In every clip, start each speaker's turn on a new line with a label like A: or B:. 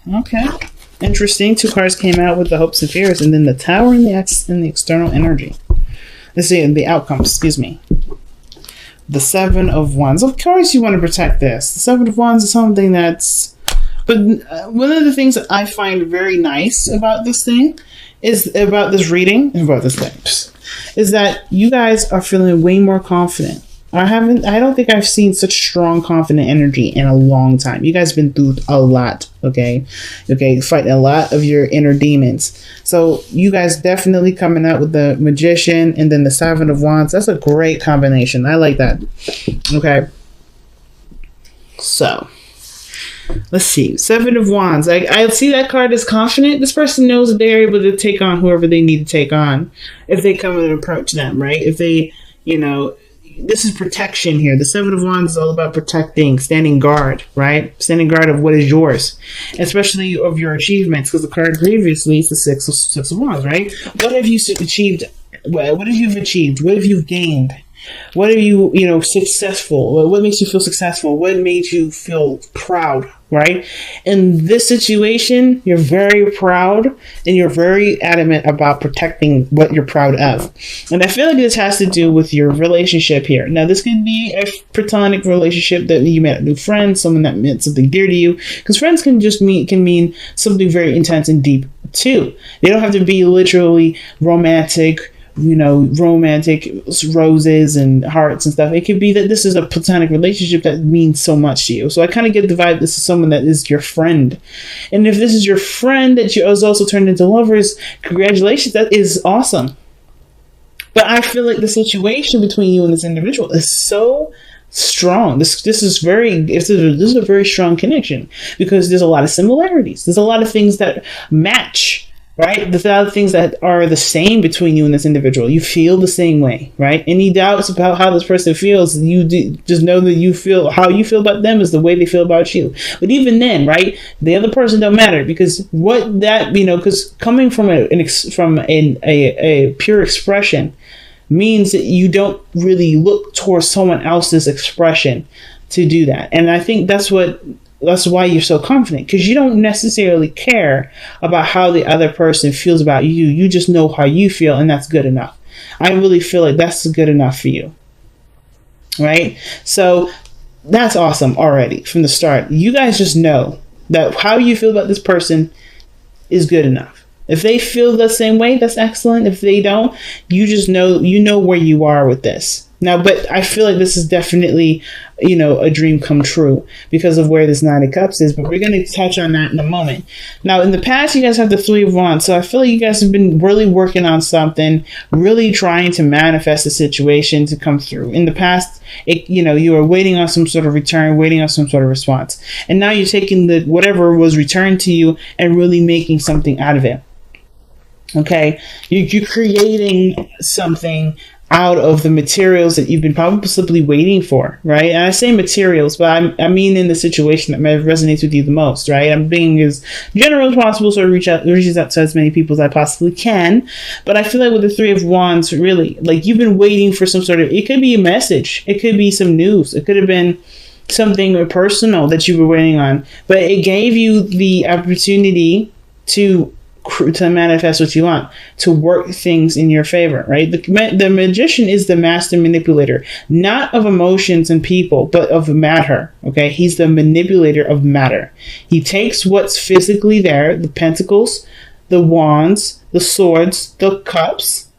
A: Okay. Interesting. Two cards came out with the hopes and fears, and then the Tower and the external energy. Let's see the outcomes. Excuse me. The Seven of Wands. Of course, you want to protect this. The Seven of Wands is something that's. But one of the things that I find very nice about this thing is about this reading, about this thing, is that you guys are feeling way more confident. I don't think I've seen such strong, confident energy in a long time. You guys have been through a lot, okay? Okay, fighting a lot of your inner demons. So you guys definitely coming out with the Magician and then the Seven of Wands. That's a great combination. I like that. Okay. So, let's see. Seven of Wands. I see that card as confident. This person knows that they're able to take on whoever they need to take on if they come and approach them, right? If they, this is protection here. The Seven of Wands is all about protecting, standing guard, right? Standing guard of what is yours, especially of your achievements, because the card previously is the Six of Wands, right? What have you achieved? What have you achieved? What have you gained? What are you, successful? What makes you feel successful? What made you feel proud, right? In this situation, you're very proud and you're very adamant about protecting what you're proud of. And I feel like this has to do with your relationship here. Now, this can be a platonic relationship that you met a new friend, someone that meant something dear to you, because friends can mean something very intense and deep too. They don't have to be literally romantic roses and hearts and stuff. It could be that this is a platonic relationship that means so much to you. So I kind of get the vibe this is someone that is your friend. And if this is your friend that you also turned into lovers, congratulations. That is awesome. But I feel like the situation between you and this individual is so strong. This is a very strong connection because there's a lot of similarities. There's a lot of things that match. Right? There's a lot of things that are the same between you and this individual. You feel the same way, right? Any doubts about how this person feels, just know that how you feel about them is the way they feel about you. But even then, right? The other person don't matter because because coming from a pure expression means that you don't really look towards someone else's expression to do that. And I think that's why you're so confident, because you don't necessarily care about how the other person feels about you. You just know how you feel, and that's good enough. I really feel like that's good enough for you. Right? So that's awesome already from the start. You guys just know that how you feel about this person is good enough. If they feel the same way, that's excellent. If they don't, you just know where you are with this. Now, but I feel like this is definitely, a dream come true because of where this Nine of Cups is. But we're going to touch on that in a moment. Now, in the past, you guys have the Three of Wands. So I feel like you guys have been really working on something, really trying to manifest a situation to come through. In the past, you were waiting on some sort of return, waiting on some sort of response. And now you're taking whatever was returned to you and really making something out of it. Okay? You're creating something out of the materials that you've been possibly waiting for, right? And I say materials, but I mean in the situation that may resonate with you the most, right? I'm being as general as possible, so reaches out to as many people as I possibly can. But I feel like with the Three of Wands, really, like you've been waiting for some sort of, it could be a message, it could be some news, it could have been something personal that you were waiting on, but it gave you the opportunity to manifest what you want, to work things in your favor, right? The Magician is the master manipulator, not of emotions and people, but of matter, okay? He's the manipulator of matter. He takes what's physically there, the pentacles, the wands, the swords, the cups,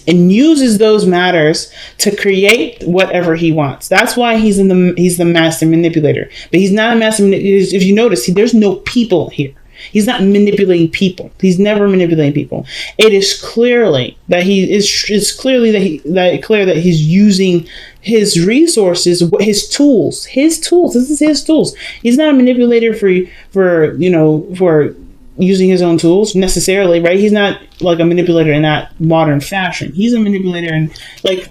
A: and uses those matters to create whatever he wants. That's why he's the master manipulator. But he's not a master manipulator. If you notice, there's no people here. He's not manipulating people. He's never manipulating people. It is clearly that it's clearly that he's using his resources, his tools. This is his tools. He's not a manipulator for using his own tools necessarily, right? He's not like a manipulator in that modern fashion. He's a manipulator in like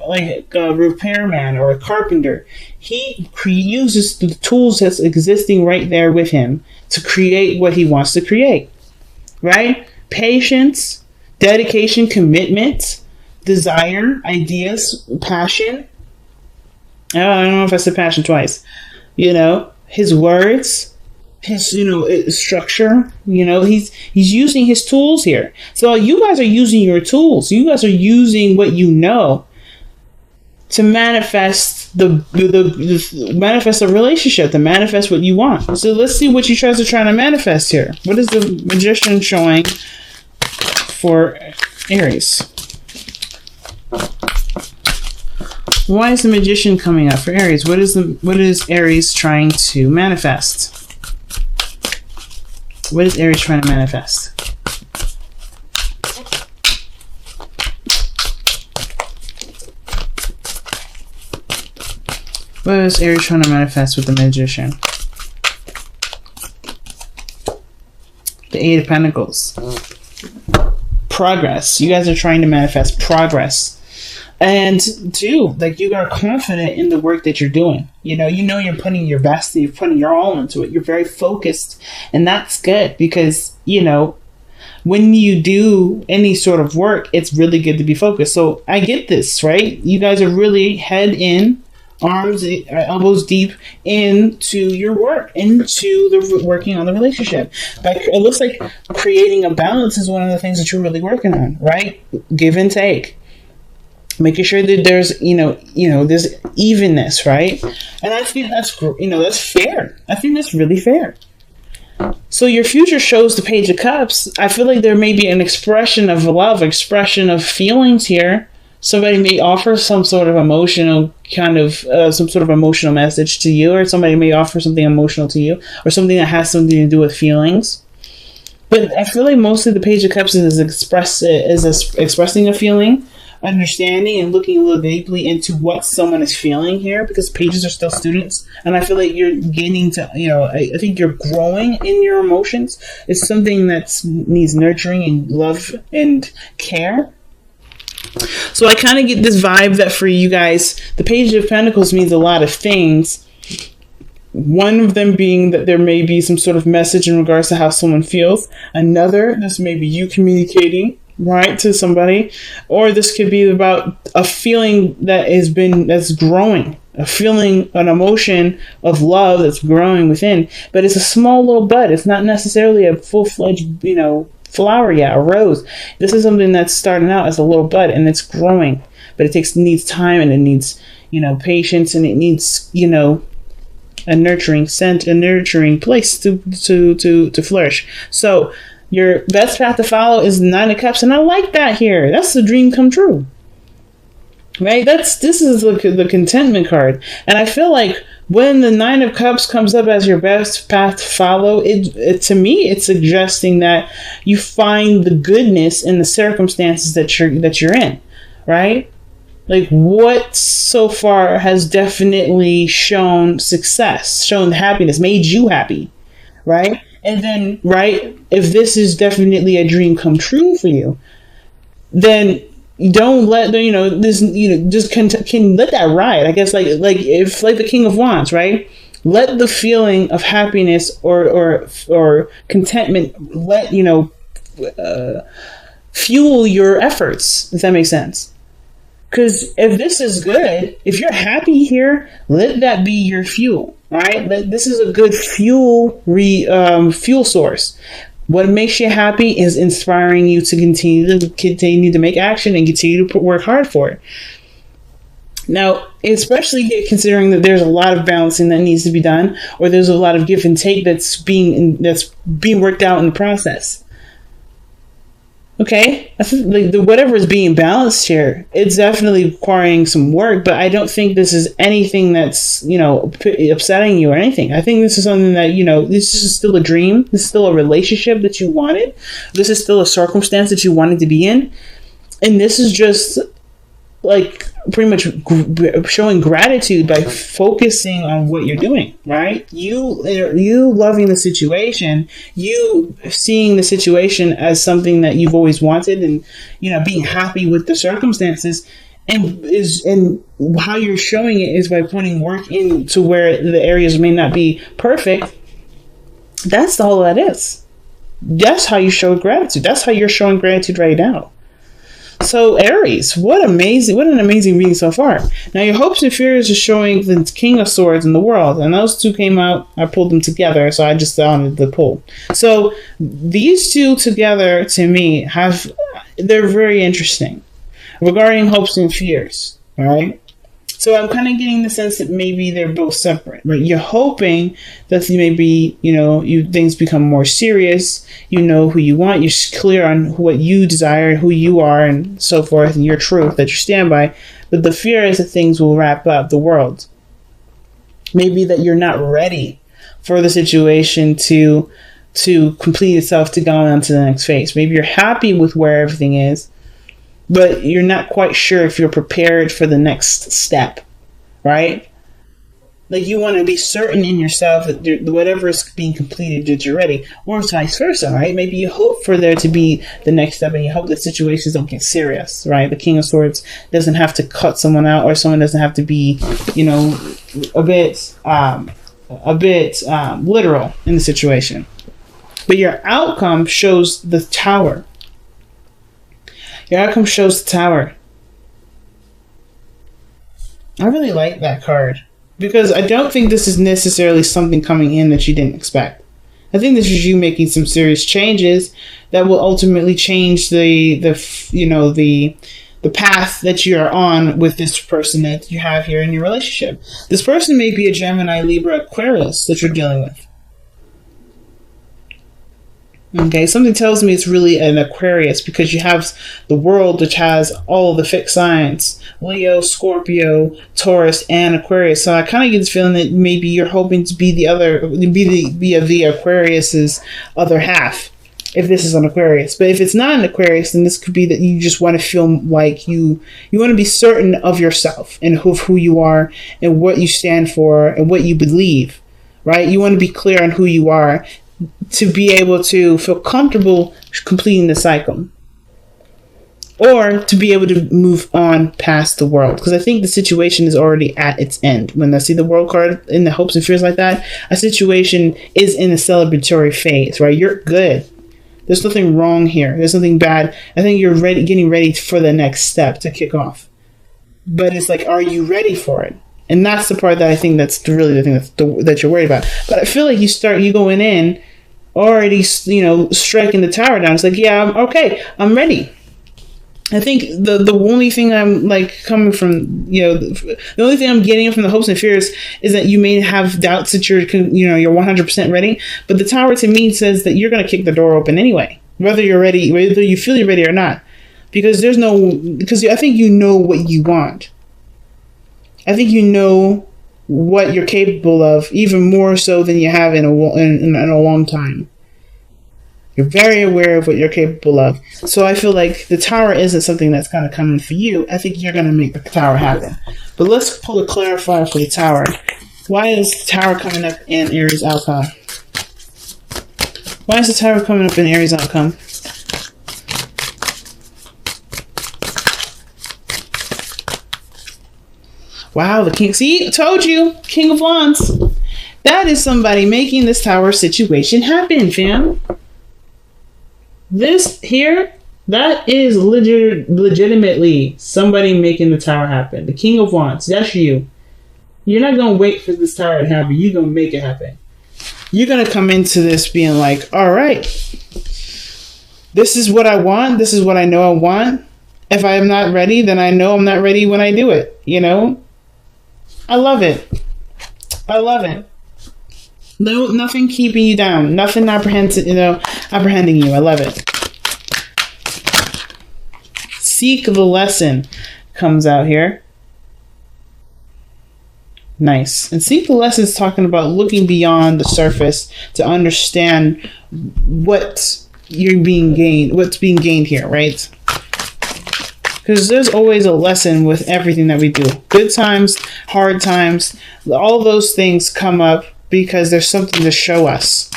A: a repairman or a carpenter. He uses the tools that's existing right there with him to create what he wants to create, right? Patience, dedication, commitment, desire, ideas, passion. I don't know if I said passion twice. His words, his structure. He's using his tools here. So you guys are using your tools. You guys are using what you know to manifest manifest a relationship, to manifest what you want. So let's see what you guys are trying to manifest here. What is the Magician showing for Aries? Why is the Magician coming up for Aries? What is Aries trying to manifest? What is Aries trying to manifest? What is Aries trying to manifest with the Magician? The Eight of Pentacles. Progress. You guys are trying to manifest progress. And two, like, you are confident in the work that you're doing. You're putting your best, you're putting your all into it. You're very focused, and that's good because, when you do any sort of work, it's really good to be focused. So I get this, right? You guys are really head in, arms, elbows deep into your work, into the working on the relationship. But it looks like creating a balance is one of the things that you're really working on, right? Give and take. Making sure that there's, there's evenness, right? And I think that's fair. I think that's really fair. So your future shows the Page of Cups. I feel like there may be an expression of love, expression of feelings here. Somebody may offer some sort of emotional some sort of emotional message to you, or somebody may offer something emotional to you, or something that has something to do with feelings. But I feel like mostly the Page of Cups is expressing a feeling, understanding and looking a little deeply into what someone is feeling here, because pages are still students, and I feel like you're getting to, I think you're growing in your emotions. It's something that needs nurturing and love and care. So I kind of get this vibe that for you guys, the Page of Pentacles means a lot of things. One of them being that there may be some sort of message in regards to how someone feels. Another, this may be you communicating, right, to somebody, or this could be about a feeling that's growing, a feeling, an emotion of love that's growing within, but it's a small little bud. It's not necessarily a full-fledged, flower yet, a rose. This is something that's starting out as a little bud and it's growing, but it needs time, and it needs, patience, and it needs, a nurturing scent, a nurturing place to flourish. So your best path to follow is the Nine of Cups, and I like that here. That's the dream come true, right? This is the contentment card, and I feel like when the Nine of Cups comes up as your best path to follow, it to me it's suggesting that you find the goodness in the circumstances that you're in, right? Like, what so far has definitely shown success, shown happiness, made you happy, right? And then, right, if this is definitely a dream come true for you, then don't let just can let that ride. I guess like the King of Wands, right? Let the feeling of happiness or contentment fuel your efforts. If that makes sense. Because if this is good, if you're happy here, let that be your fuel, right? This is a good fuel source. What makes you happy is inspiring you to continue to make action and continue to work hard for it. Now, especially considering that there's a lot of balancing that needs to be done, or there's a lot of give and take that's being worked out in the process. Okay, I think whatever is being balanced here, it's definitely requiring some work, but I don't think this is anything that's, upsetting you or anything. I think this is something that, this is still a dream. This is still a relationship that you wanted. This is still a circumstance that you wanted to be in. And this is just like pretty much showing gratitude by focusing on what you're doing, right? You loving the situation, you seeing the situation as something that you've always wanted, and being happy with the circumstances, and how you're showing it is by putting work into where the areas may not be perfect. That's all that is. That's how you show gratitude. That's how you're showing gratitude right now. So Aries, what an amazing reading so far. Now your hopes and fears are showing the King of Swords in the world, and those two came out. I pulled them together, so I just wanted the pull. So these two together, to me, they're very interesting regarding hopes and fears. All right. So I'm kind of getting the sense that maybe they're both separate, right? You're hoping that maybe, things become more serious. You know who you want. You're clear on what you desire, who you are, and so forth, and your truth that you stand by. But the fear is that things will wrap up the world. Maybe that you're not ready for the situation to complete itself, to go on to the next phase. Maybe you're happy with where everything is, but you're not quite sure if you're prepared for the next step, right? Like you want to be certain in yourself that whatever is being completed, that you're ready, or vice versa, right? Maybe you hope for there to be the next step, and you hope that situations don't get serious, right? The King of Swords doesn't have to cut someone out, or someone doesn't have to be, a bit literal in the situation. But your outcome shows the Tower. Your outcome shows the Tower. I really like that card because I don't think this is necessarily something coming in that you didn't expect. I think this is you making some serious changes that will ultimately change the path that you are on with this person that you have here in your relationship. This person may be a Gemini, Libra, Aquarius that you're dealing with. Okay, something tells me it's really an Aquarius because you have the world, which has all of the fixed signs: Leo, Scorpio, Taurus, and Aquarius. So I kind of get this feeling that maybe you're hoping to be the Aquarius's other half, if this is an Aquarius. But if it's not an Aquarius, then this could be that you just want to feel like you want to be certain of yourself and of who you are and what you stand for and what you believe, right? You want to be clear on who you are, to be able to feel comfortable completing the cycle, or to be able to move on past the world. Because I think the situation is already at its end. When I see the world card in the hopes and fears like that, a situation is in a celebratory phase, right? You're good. There's nothing wrong here. There's nothing bad. I think you're getting ready for the next step to kick off. But it's like, are you ready for it? And that's the part that I think that's really the thing that you're worried about. But I feel like you going in already, striking the Tower down. It's like, yeah, I'm ready. I think the only thing I'm coming from, the only thing I'm getting from the hopes and fears is that you may have doubts that you're 100% ready. But the Tower to me says that you're going to kick the door open anyway, whether you're ready, whether you feel you're ready or not, because I think you know what you want. I think you know what you're capable of, even more so than you have in a long time. You're very aware of what you're capable of. So I feel like the Tower isn't something that's kind of coming for you. I think you're going to make the Tower happen. But let's pull a clarifier for the Tower. Why is the Tower coming up in Aries outcome? Why is the Tower coming up in Aries outcome? Wow, the King. See, I told you. King of Wands. That is somebody making this Tower situation happen, fam. This here, that is legitimately somebody making the Tower happen. The King of Wands. That's you. You're not going to wait for this Tower to happen. You're going to make it happen. You're going to come into this being like, all right, this is what I want. This is what I know I want. If I am not ready, then I know I'm not ready when I do it. I love it. I love it. No, nothing keeping you down. Nothing apprehending you. I love it. Seek the lesson comes out here. Nice. And seek the lesson is talking about looking beyond the surface to understand what's being gained here, right? Because there's always a lesson with everything that we do. Good times, hard times, all those things come up because there's something to show us.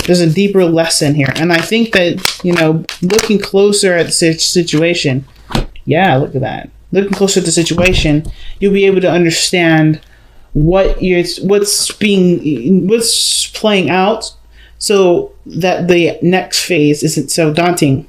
A: There's a deeper lesson here. And I think that, looking closer at the situation, yeah, look at that. Looking closer at the situation, you'll be able to understand what's playing out so that the next phase isn't so daunting.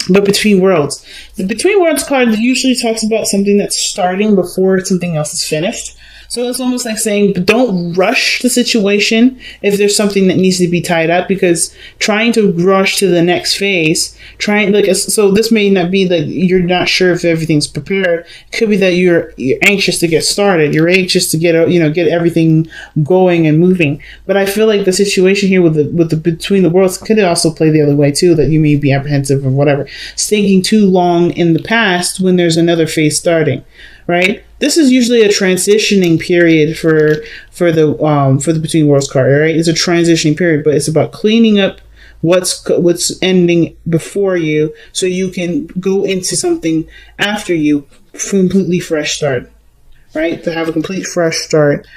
A: But Between Worlds. The Between Worlds card usually talks about something that's starting before something else is finished. So it's almost like saying, don't rush the situation if there's something that needs to be tied up, because trying to rush to the next phase, so this may not be that you're not sure if everything's prepared. It could be that you're anxious to get started. You're anxious to get everything going and moving. But I feel like the situation here with the Between the Worlds could also play the other way too, that you may be apprehensive or whatever, thinking too long in the past when there's another phase starting, right? This is usually a transitioning period for the Between Worlds card, right? It's a transitioning period, but it's about cleaning up what's ending before you, so you can go into something after you, completely fresh start, right? To have a complete fresh start,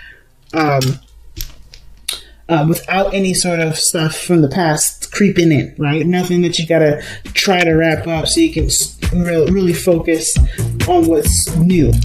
A: without any sort of stuff from the past creeping in, right? Nothing that you gotta try to wrap up, so you can really focus on what's new.